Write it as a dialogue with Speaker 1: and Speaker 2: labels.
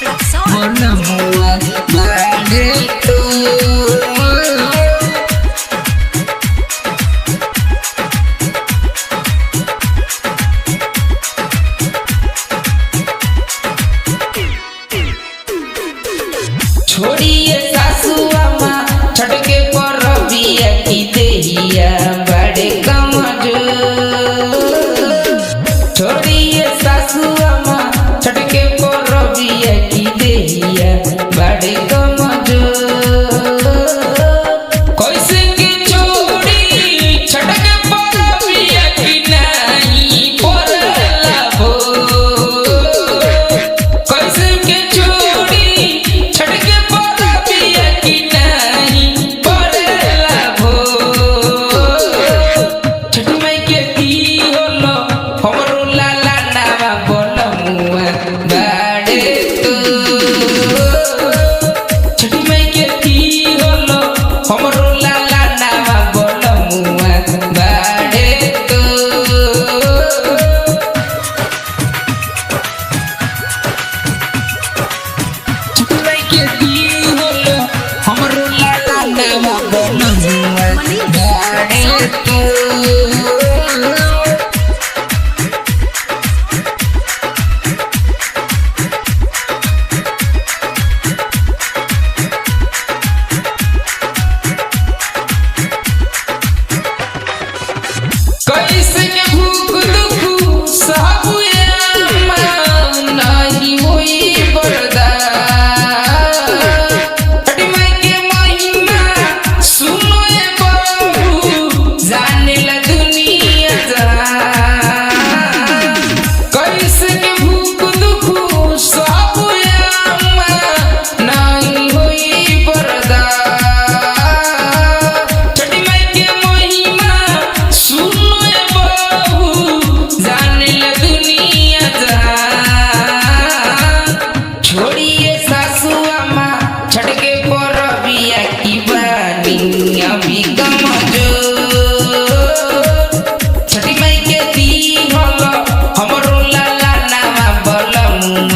Speaker 1: बलमुआ बाड़े तो छोड़िए सासुआ माँ छटके पर बिया की देहिया बड़े कमजोर। छोड़िए सासुआ माँ छटके पर बिया की देहिया बड़े कमजोर। कैसे के छोड़ी छटके पर बिया की नहीं पड़ला भोर। कैसे के छोड़ी छटके पर बिया की नहीं पड़ला भोर। छठ माई के दी होलो हमरो लाला नावा बलमुआ बाड़े तो। छठ माई के दी होलो हमरो लाला नावा बलमुआ बाड़े तो। छठ माई के दी होलो हमरो लाला नावा बलमुआ बाड़े तो। कैसे के भूख दुख सहबुए नहीं होई बर्दाश्त। छठ माई के महिमा सुनो ए बहू जाने ला दुनिया जहान। कैसे के भूख दुख सहबुए नहीं होई बर्दाश्त। छठ माई के महिमा सुनो ए बहू जाने ला दुनिया जहान। छोड़िए सासुआ माँ छटके पर बिया की बानी अभी कमजोर। छठ माई के दी होलो हमरो लाला नावा बलमुआ